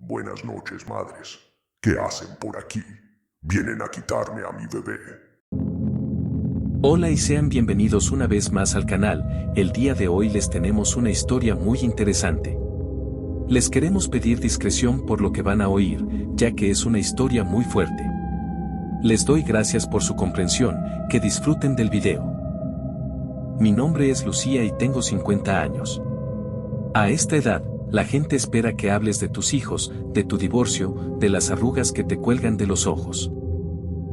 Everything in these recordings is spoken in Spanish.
Buenas noches, madres. ¿Qué hacen por aquí? Vienen a quitarme a mi bebé. Hola y sean bienvenidos una vez más al canal. El día de hoy les tenemos una historia muy interesante. Les queremos pedir discreción por lo que van a oír, ya que es una historia muy fuerte. Les doy gracias por su comprensión, que disfruten del video. Mi nombre es Lucía y tengo 50 años. A esta edad, la gente espera que hables de tus hijos, de tu divorcio, de las arrugas que te cuelgan de los ojos.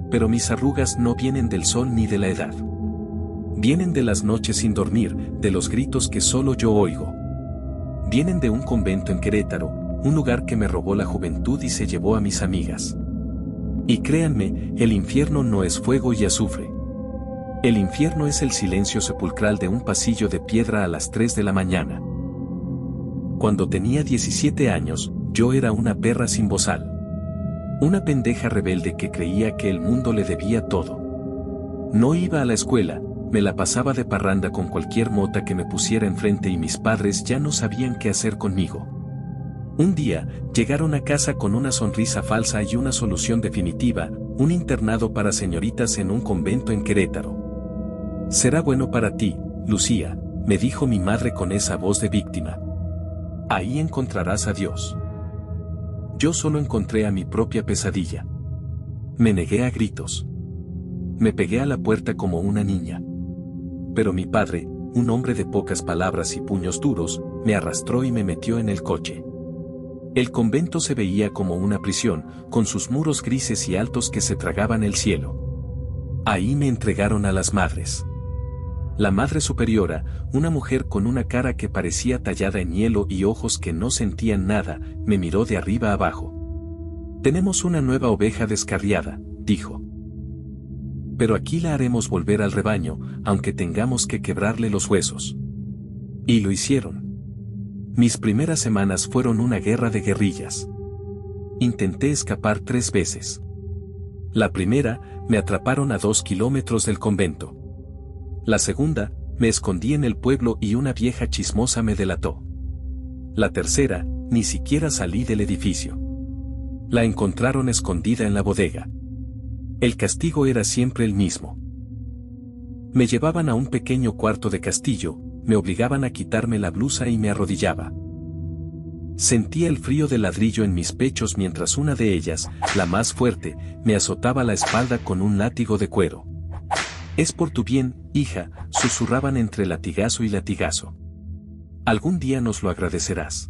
Pero mis arrugas no vienen del sol ni de la edad. Vienen de las noches sin dormir, de los gritos que solo yo oigo. Vienen de un convento en Querétaro, un lugar que me robó la juventud y se llevó a mis amigas. Y créanme, el infierno no es fuego y azufre. El infierno es el silencio sepulcral de un pasillo de piedra a las 3 de la mañana. Cuando tenía 17 años, yo era una perra sin bozal. Una pendeja rebelde que creía que el mundo le debía todo. No iba a la escuela, me la pasaba de parranda con cualquier mota que me pusiera enfrente y mis padres ya no sabían qué hacer conmigo. Un día, llegaron a casa con una sonrisa falsa y una solución definitiva, un internado para señoritas en un convento en Querétaro. Será bueno para ti, Lucía, me dijo mi madre con esa voz de víctima. Ahí encontrarás a Dios. Yo solo encontré a mi propia pesadilla. Me negué a gritos. Me pegué a la puerta como una niña. Pero mi padre, un hombre de pocas palabras y puños duros, me arrastró y me metió en el coche. El convento se veía como una prisión, con sus muros grises y altos que se tragaban el cielo. Ahí me entregaron a las madres. La madre superiora, una mujer con una cara que parecía tallada en hielo y ojos que no sentían nada, me miró de arriba abajo. Tenemos una nueva oveja descarriada, dijo. Pero aquí la haremos volver al rebaño, aunque tengamos que quebrarle los huesos. Y lo hicieron. Mis primeras semanas fueron una guerra de guerrillas. Intenté escapar 3 veces. La primera, me atraparon a 2 kilómetros del convento. La segunda, me escondí en el pueblo y una vieja chismosa me delató. La tercera, ni siquiera salí del edificio. La encontraron escondida en la bodega. El castigo era siempre el mismo. Me llevaban a un pequeño cuarto de castillo, me obligaban a quitarme la blusa y me arrodillaba. Sentía el frío del ladrillo en mis pechos mientras una de ellas, la más fuerte, me azotaba la espalda con un látigo de cuero. Es por tu bien, hija, susurraban entre latigazo y latigazo. Algún día nos lo agradecerás.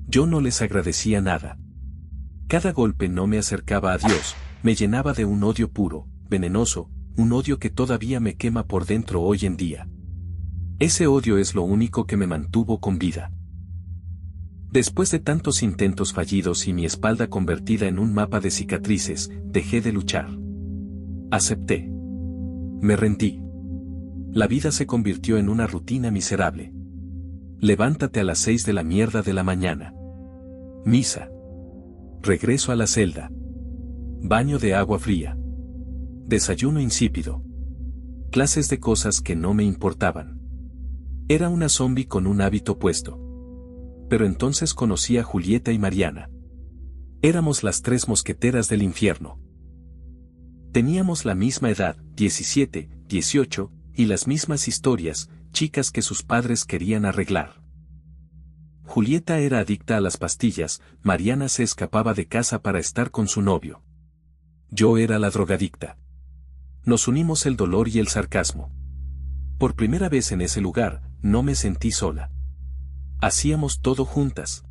Yo no les agradecía nada. Cada golpe no me acercaba a Dios, me llenaba de un odio puro, venenoso, un odio que todavía me quema por dentro hoy en día. Ese odio es lo único que me mantuvo con vida. Después de tantos intentos fallidos y mi espalda convertida en un mapa de cicatrices, dejé de luchar. Acepté. Me rendí. La vida se convirtió en una rutina miserable. Levántate a las 6 de la mierda de la mañana. Misa. Regreso a la celda. Baño de agua fría. Desayuno insípido. Clases de cosas que no me importaban. Era una zombie con un hábito puesto. Pero entonces conocí a Julieta y Mariana. Éramos las 3 mosqueteras del infierno. Teníamos la misma edad, 17, 18, y las mismas historias, chicas que sus padres querían arreglar. Julieta era adicta a las pastillas, Mariana se escapaba de casa para estar con su novio. Yo era la drogadicta. Nos unimos el dolor y el sarcasmo. Por primera vez en ese lugar, no me sentí sola. Hacíamos todo juntas.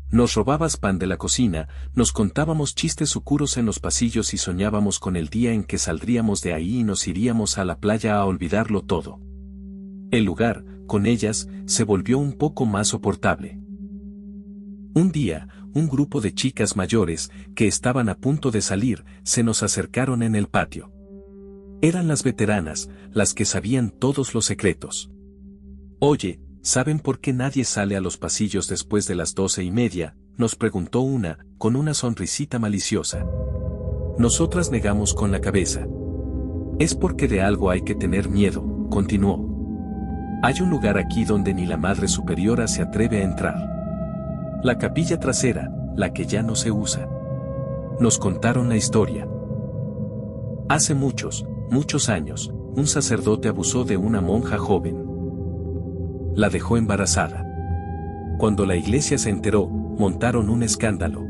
Nos robabas pan de la cocina, nos contábamos chistes oscuros en los pasillos y soñábamos con el día en que saldríamos de ahí y nos iríamos a la playa a olvidarlo todo. El lugar, con ellas, se volvió un poco más soportable. Un día, un grupo de chicas mayores, que estaban a punto de salir, se nos acercaron en el patio. Eran las veteranas, las que sabían todos los secretos. Oye, ¿saben por qué nadie sale a los pasillos después de las 12:30? Nos preguntó una, con una sonrisita maliciosa. Nosotras negamos con la cabeza. Es porque de algo hay que tener miedo, continuó. Hay un lugar aquí donde ni la Madre Superiora se atreve a entrar. La capilla trasera, la que ya no se usa. Nos contaron la historia. Hace muchos años, un sacerdote abusó de una monja joven. La dejó embarazada. Cuando la iglesia se enteró, montaron un escándalo.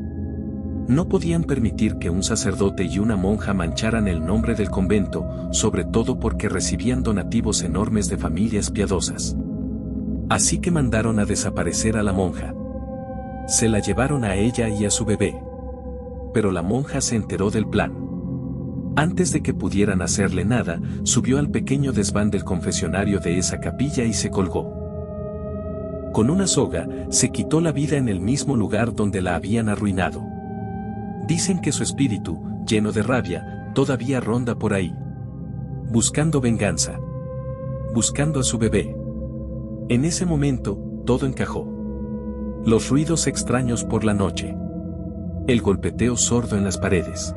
No podían permitir que un sacerdote y una monja mancharan el nombre del convento, sobre todo porque recibían donativos enormes de familias piadosas. Así que mandaron a desaparecer a la monja. Se la llevaron a ella y a su bebé. Pero la monja se enteró del plan. Antes de que pudieran hacerle nada, subió al pequeño desván del confesionario de esa capilla y se colgó. Con una soga, se quitó la vida en el mismo lugar donde la habían arruinado. Dicen que su espíritu, lleno de rabia, todavía ronda por ahí. Buscando venganza. Buscando a su bebé. En ese momento, todo encajó. Los ruidos extraños por la noche. El golpeteo sordo en las paredes.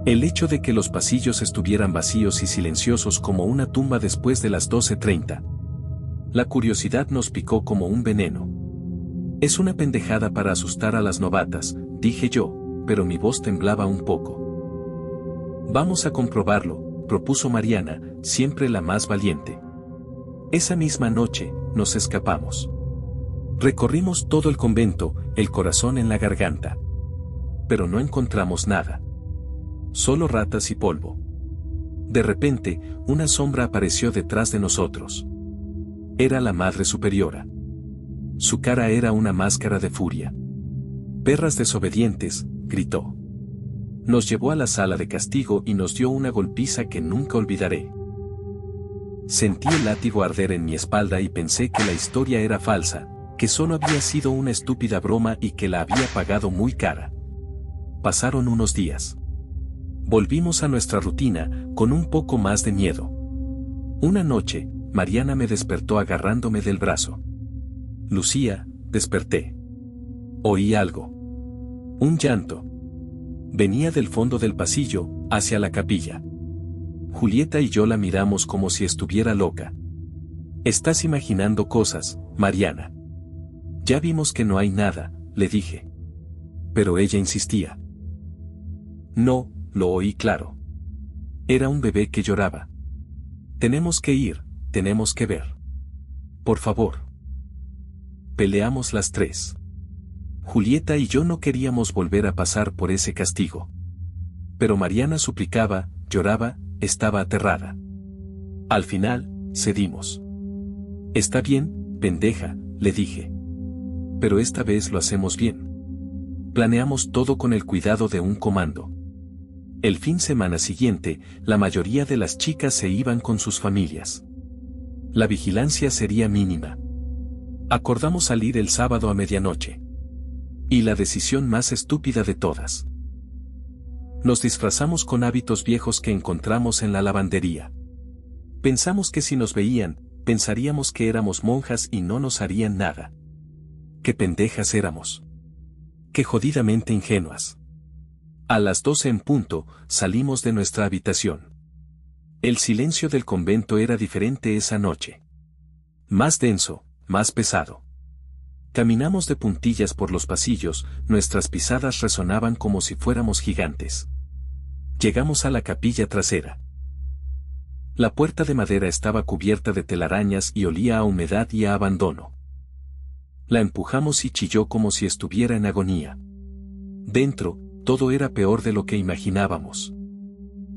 El hecho de que los pasillos estuvieran vacíos y silenciosos como una tumba después de las 12:30. La curiosidad nos picó como un veneno. Es una pendejada para asustar a las novatas, dije yo, pero mi voz temblaba un poco. Vamos a comprobarlo, propuso Mariana, siempre la más valiente. Esa misma noche, nos escapamos. Recorrimos todo el convento, el corazón en la garganta. Pero no encontramos nada. Solo ratas y polvo. De repente, una sombra apareció detrás de nosotros. Era la Madre Superiora. Su cara era una máscara de furia. «Perras desobedientes», gritó. Nos llevó a la sala de castigo y nos dio una golpiza que nunca olvidaré. Sentí el látigo arder en mi espalda y pensé que la historia era falsa, que solo había sido una estúpida broma y que la había pagado muy cara. Pasaron unos días. Volvimos a nuestra rutina, con un poco más de miedo. Una noche, Mariana me despertó agarrándome del brazo. «Lucía», desperté. Oí algo. Un llanto. Venía del fondo del pasillo, hacia la capilla. Julieta y yo la miramos como si estuviera loca. «Estás imaginando cosas, Mariana». «Ya vimos que no hay nada», le dije. Pero ella insistía. No, lo oí claro. Era un bebé que lloraba. «Tenemos que ir, tenemos que ver. Por favor». Peleamos las tres. Julieta y yo no queríamos volver a pasar por ese castigo. Pero Mariana suplicaba, lloraba, estaba aterrada. Al final, cedimos. «Está bien, pendeja», le dije. «Pero esta vez lo hacemos bien». Planeamos todo con el cuidado de un comando. El fin de semana siguiente, la mayoría de las chicas se iban con sus familias. La vigilancia sería mínima. Acordamos salir el sábado a medianoche. Y la decisión más estúpida de todas. Nos disfrazamos con hábitos viejos que encontramos en la lavandería. Pensamos que si nos veían, pensaríamos que éramos monjas y no nos harían nada. Qué pendejas éramos. Qué jodidamente ingenuas. A las 12 en punto, salimos de nuestra habitación. El silencio del convento era diferente esa noche. Más denso, más pesado. Caminamos de puntillas por los pasillos, nuestras pisadas resonaban como si fuéramos gigantes. Llegamos a la capilla trasera. La puerta de madera estaba cubierta de telarañas y olía a humedad y a abandono. La empujamos y chilló como si estuviera en agonía. Dentro, todo era peor de lo que imaginábamos.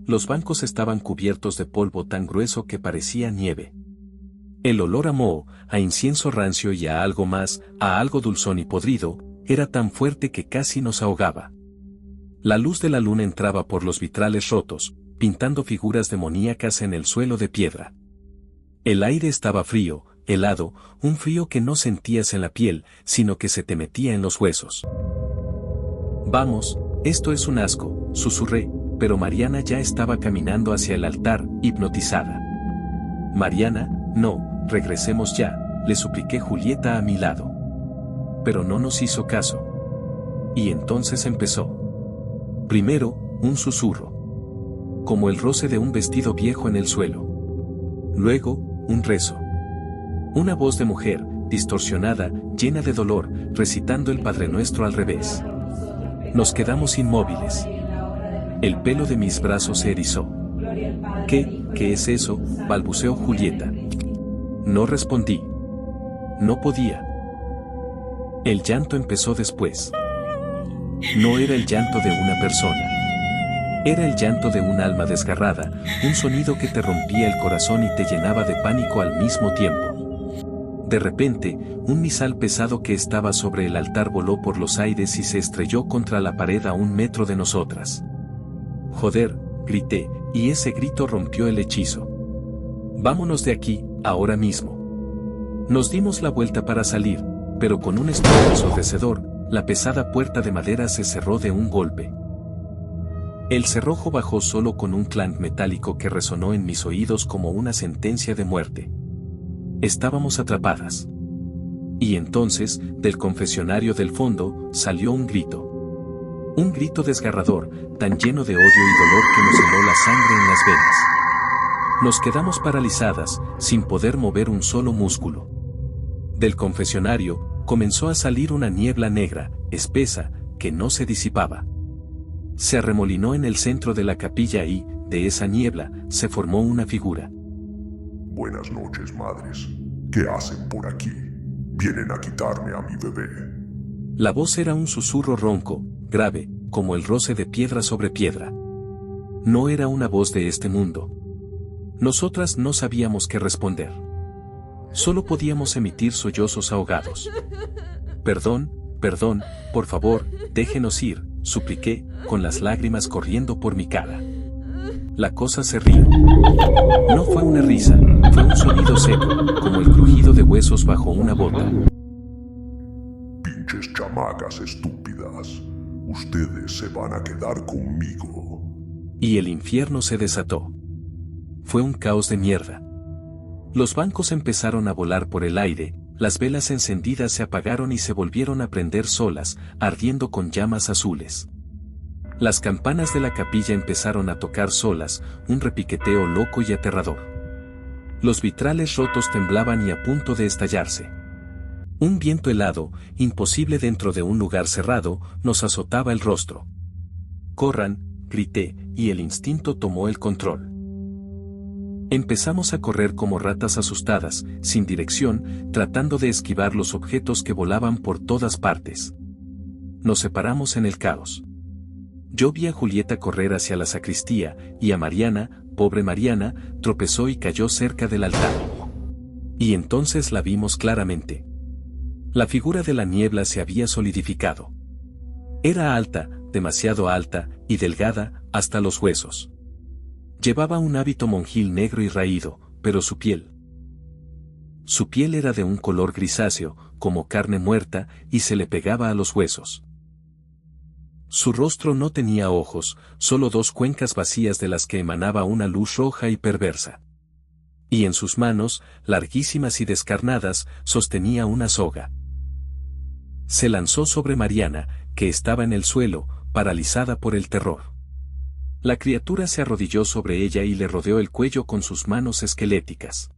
Los bancos estaban cubiertos de polvo tan grueso que parecía nieve. El olor a moho, a incienso rancio y a algo más, a algo dulzón y podrido, era tan fuerte que casi nos ahogaba. La luz de la luna entraba por los vitrales rotos, pintando figuras demoníacas en el suelo de piedra. El aire estaba frío, helado, un frío que no sentías en la piel, sino que se te metía en los huesos. «Vamos, esto es un asco», susurré, pero Mariana ya estaba caminando hacia el altar, hipnotizada. «Mariana, no, regresemos ya», le supliqué Julieta a mi lado. Pero no nos hizo caso. Y entonces empezó. Primero, un susurro. Como el roce de un vestido viejo en el suelo. Luego, un rezo. Una voz de mujer, distorsionada, llena de dolor, recitando el Padre Nuestro al revés. Nos quedamos inmóviles. El pelo de mis brazos se erizó. ¿Qué es eso?, balbuceó Julieta. No respondí. No podía. El llanto empezó después. No era el llanto de una persona. Era el llanto de un alma desgarrada, un sonido que te rompía el corazón y te llenaba de pánico al mismo tiempo. De repente, un misal pesado que estaba sobre el altar voló por los aires y se estrelló contra la pared a 1 metro de nosotras. Joder, grité, y ese grito rompió el hechizo. Vámonos de aquí, ahora mismo. Nos dimos la vuelta para salir, pero con un estruendo ensordecedor, la pesada puerta de madera se cerró de un golpe. El cerrojo bajó solo con un clank metálico que resonó en mis oídos como una sentencia de muerte. Estábamos atrapadas. Y entonces, del confesionario del fondo, salió un grito. Un grito desgarrador, tan lleno de odio y dolor que nos heló la sangre en las venas. Nos quedamos paralizadas, sin poder mover un solo músculo. Del confesionario, comenzó a salir una niebla negra, espesa, que no se disipaba. Se arremolinó en el centro de la capilla y, de esa niebla, se formó una figura. Buenas noches, madres. ¿Qué hacen por aquí? Vienen a quitarme a mi bebé. La voz era un susurro ronco, grave, como el roce de piedra sobre piedra. No era una voz de este mundo. Nosotras no sabíamos qué responder. Solo podíamos emitir sollozos ahogados. Perdón, por favor, déjenos ir, supliqué, con las lágrimas corriendo por mi cara. La cosa se rió. No fue una risa, fue un sonido seco, como el crujido de huesos bajo una bota. Pinches chamacas estúpidas. Ustedes se van a quedar conmigo. Y el infierno se desató. Fue un caos de mierda. Los bancos empezaron a volar por el aire, las velas encendidas se apagaron y se volvieron a prender solas, ardiendo con llamas azules. Las campanas de la capilla empezaron a tocar solas, un repiqueteo loco y aterrador. Los vitrales rotos temblaban y a punto de estallarse. Un viento helado, imposible dentro de un lugar cerrado, nos azotaba el rostro. «Corran», grité, y el instinto tomó el control. Empezamos a correr como ratas asustadas, sin dirección, tratando de esquivar los objetos que volaban por todas partes. Nos separamos en el caos. Yo vi a Julieta correr hacia la sacristía, y a Mariana, pobre Mariana, tropezó y cayó cerca del altar. Y entonces la vimos claramente. La figura de la niebla se había solidificado. Era alta, demasiado alta, y delgada, hasta los huesos. Llevaba un hábito monjil negro y raído, pero su piel era de un color grisáceo, como carne muerta, y se le pegaba a los huesos. Su rostro no tenía ojos, solo 2 cuencas vacías de las que emanaba una luz roja y perversa. Y en sus manos, larguísimas y descarnadas, sostenía una soga. Se lanzó sobre Mariana, que estaba en el suelo, paralizada por el terror. La criatura se arrodilló sobre ella y le rodeó el cuello con sus manos esqueléticas.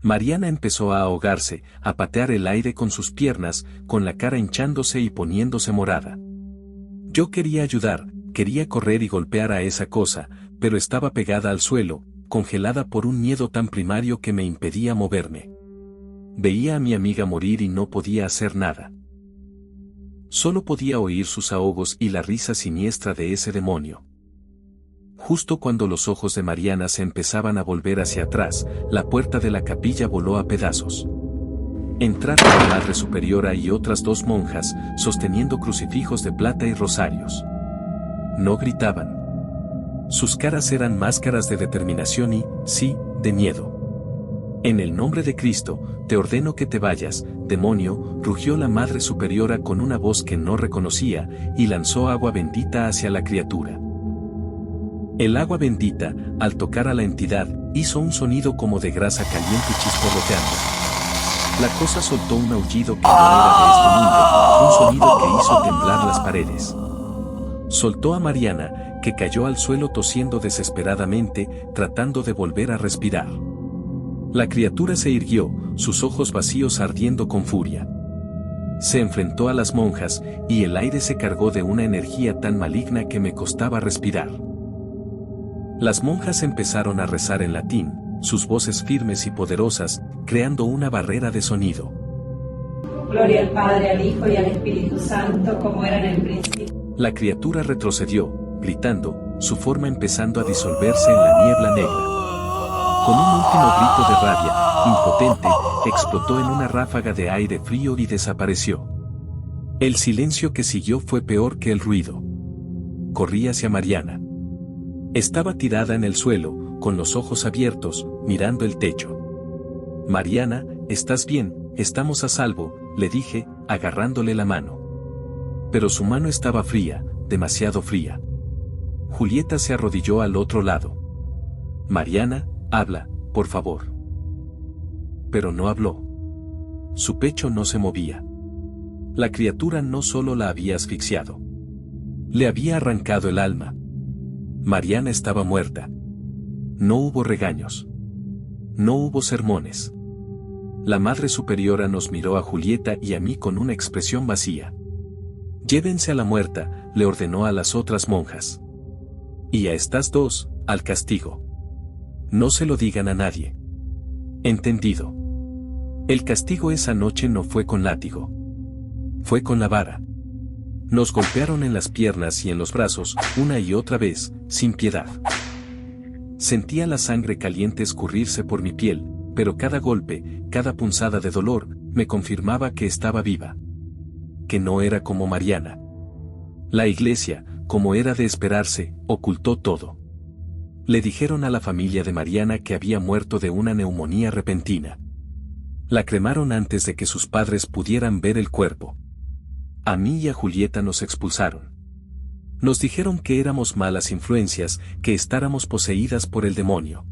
Mariana empezó a ahogarse, a patear el aire con sus piernas, con la cara hinchándose y poniéndose morada. Yo quería ayudar, quería correr y golpear a esa cosa, pero estaba pegada al suelo, congelada por un miedo tan primario que me impedía moverme. Veía a mi amiga morir y no podía hacer nada. Solo podía oír sus ahogos y la risa siniestra de ese demonio. Justo cuando los ojos de Mariana se empezaban a volver hacia atrás, la puerta de la capilla voló a pedazos. Entraron la Madre Superiora y otras 2 monjas, sosteniendo crucifijos de plata y rosarios. No gritaban. Sus caras eran máscaras de determinación y, sí, de miedo. «En el nombre de Cristo, te ordeno que te vayas, demonio», rugió la Madre Superiora con una voz que no reconocía, y lanzó agua bendita hacia la criatura. El agua bendita, al tocar a la entidad, hizo un sonido como de grasa caliente chisporroteando. La cosa soltó un aullido que no era de este mundo, un sonido que hizo temblar las paredes. Soltó a Mariana, que cayó al suelo tosiendo desesperadamente, tratando de volver a respirar. La criatura se irguió, sus ojos vacíos ardiendo con furia. Se enfrentó a las monjas, y el aire se cargó de una energía tan maligna que me costaba respirar. Las monjas empezaron a rezar en latín, sus voces firmes y poderosas, creando una barrera de sonido. Gloria al Padre, al Hijo y al Espíritu Santo, como era en el principio. La criatura retrocedió, gritando, su forma empezando a disolverse en la niebla negra. Con un último grito de rabia, impotente, explotó en una ráfaga de aire frío y desapareció. El silencio que siguió fue peor que el ruido. Corrí hacia Mariana. Estaba tirada en el suelo, con los ojos abiertos, mirando el techo. Mariana, ¿estás bien? Estamos a salvo, le dije, agarrándole la mano. Pero su mano estaba fría, demasiado fría. Julieta se arrodilló al otro lado. Mariana, habla, por favor. Pero no habló. Su pecho no se movía. La criatura no solo la había asfixiado. Le había arrancado el alma. Mariana estaba muerta. No hubo regaños. No hubo sermones. La Madre Superiora nos miró a Julieta y a mí con una expresión vacía. Llévense a la muerta, le ordenó a las otras monjas. Y a estas dos, al castigo. No se lo digan a nadie. Entendido. El castigo esa noche no fue con látigo. Fue con la vara. Nos golpearon en las piernas y en los brazos, una y otra vez, sin piedad. Sentía la sangre caliente escurrirse por mi piel, pero cada golpe, cada punzada de dolor, me confirmaba que estaba viva. Que no era como Mariana. La iglesia, como era de esperarse, ocultó todo. Le dijeron a la familia de Mariana que había muerto de una neumonía repentina. La cremaron antes de que sus padres pudieran ver el cuerpo. A mí y a Julieta nos expulsaron. Nos dijeron que éramos malas influencias, que estáramos poseídas por el demonio.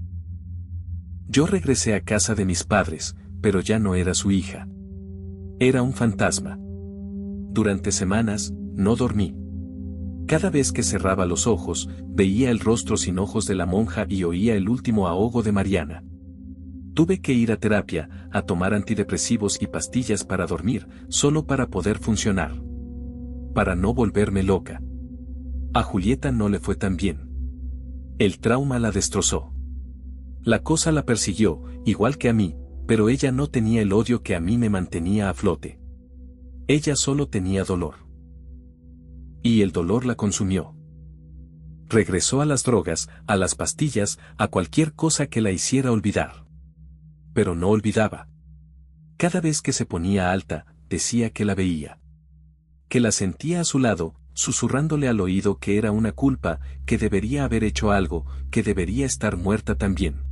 Yo regresé a casa de mis padres, pero ya no era su hija. Era un fantasma. Durante semanas, no dormí. Cada vez que cerraba los ojos, veía el rostro sin ojos de la monja y oía el último ahogo de Mariana. Tuve que ir a terapia, a tomar antidepresivos y pastillas para dormir, solo para poder funcionar. Para no volverme loca. A Julieta no le fue tan bien. El trauma la destrozó. La cosa la persiguió, igual que a mí, pero ella no tenía el odio que a mí me mantenía a flote. Ella solo tenía dolor. Y el dolor la consumió. Regresó a las drogas, a las pastillas, a cualquier cosa que la hiciera olvidar. Pero no olvidaba. Cada vez que se ponía alta, decía que la veía. Que la sentía a su lado, susurrándole al oído que era una culpa, que debería haber hecho algo, que debería estar muerta también.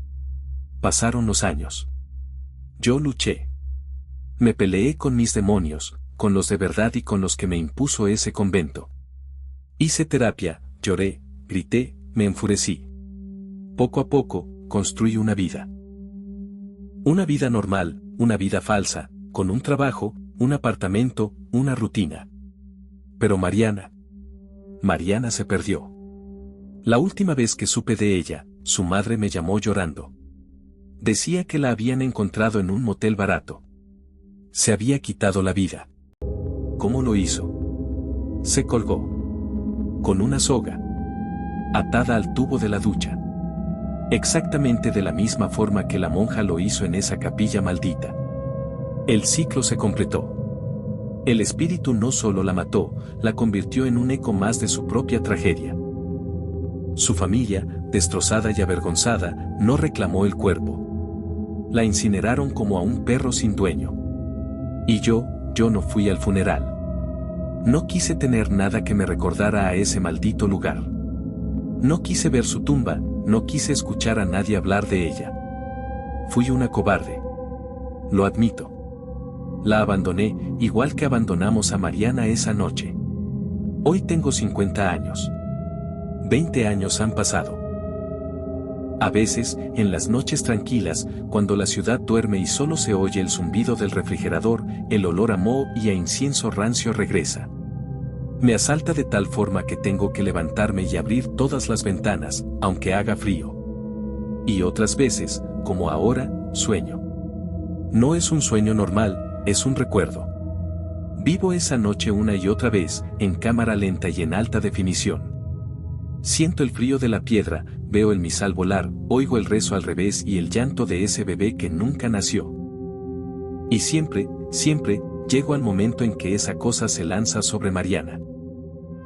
Pasaron los años. Yo luché. Me peleé con mis demonios, con los de verdad y con los que me impuso ese convento. Hice terapia, lloré, grité, me enfurecí. Poco a poco, construí una vida. Una vida normal, una vida falsa, con un trabajo, un apartamento, una rutina. Pero Mariana se perdió. La última vez que supe de ella, su madre me llamó llorando. Decía que la habían encontrado en un motel barato. Se había quitado la vida. ¿Cómo lo hizo? Se colgó. Con una soga. Atada al tubo de la ducha. Exactamente de la misma forma que la monja lo hizo en esa capilla maldita. El ciclo se completó. El espíritu no solo la mató, la convirtió en un eco más de su propia tragedia. Su familia, destrozada y avergonzada, no reclamó el cuerpo. La incineraron como a un perro sin dueño. Y yo no fui al funeral. No quise tener nada que me recordara a ese maldito lugar. No quise ver su tumba, no quise escuchar a nadie hablar de ella. Fui una cobarde. Lo admito. La abandoné, igual que abandonamos a Mariana esa noche. Hoy tengo 50 años. 20 años han pasado. A veces, en las noches tranquilas, cuando la ciudad duerme y solo se oye el zumbido del refrigerador, el olor a moho y a incienso rancio regresa. Me asalta de tal forma que tengo que levantarme y abrir todas las ventanas, aunque haga frío. Y otras veces, como ahora, sueño. No es un sueño normal, es un recuerdo. Vivo esa noche una y otra vez, en cámara lenta y en alta definición. Siento el frío de la piedra, veo el misal volar, oigo el rezo al revés y el llanto de ese bebé que nunca nació. Y siempre, llego al momento en que esa cosa se lanza sobre Mariana.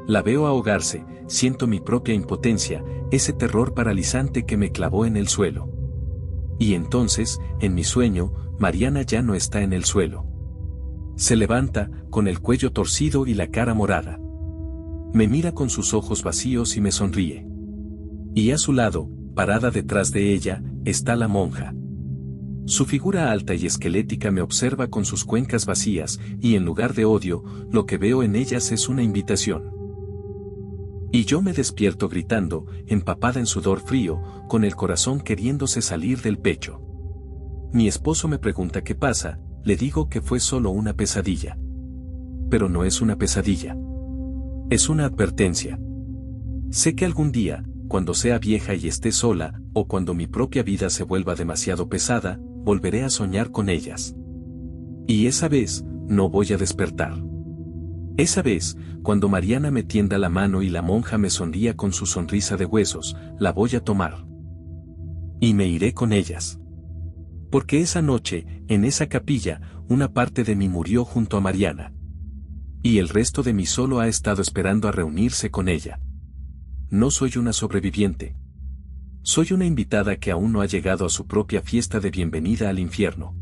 La veo ahogarse, siento mi propia impotencia, ese terror paralizante que me clavó en el suelo. Y entonces, en mi sueño, Mariana ya no está en el suelo. Se levanta, con el cuello torcido y la cara morada. Me mira con sus ojos vacíos y me sonríe. Y a su lado, parada detrás de ella, está la monja. Su figura alta y esquelética me observa con sus cuencas vacías, y en lugar de odio, lo que veo en ellas es una invitación. Y yo me despierto gritando, empapada en sudor frío, con el corazón queriéndose salir del pecho. Mi esposo me pregunta qué pasa, le digo que fue solo una pesadilla. Pero no es una pesadilla. Es una advertencia. Sé que algún día, cuando sea vieja y esté sola, o cuando mi propia vida se vuelva demasiado pesada, volveré a soñar con ellas. Y esa vez, no voy a despertar. Esa vez, cuando Mariana me tienda la mano y la monja me sonría con su sonrisa de huesos, la voy a tomar. Y me iré con ellas. Porque esa noche, en esa capilla, una parte de mí murió junto a Mariana. Y el resto de mí solo ha estado esperando a reunirse con ella. No soy una sobreviviente. Soy una invitada que aún no ha llegado a su propia fiesta de bienvenida al infierno.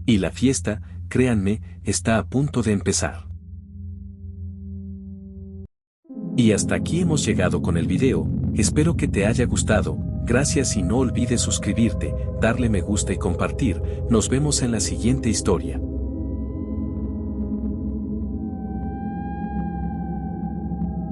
Y la fiesta, créanme, está a punto de empezar. Y hasta aquí hemos llegado con el video, espero que te haya gustado, gracias y no olvides suscribirte, darle me gusta y compartir, nos vemos en la siguiente historia.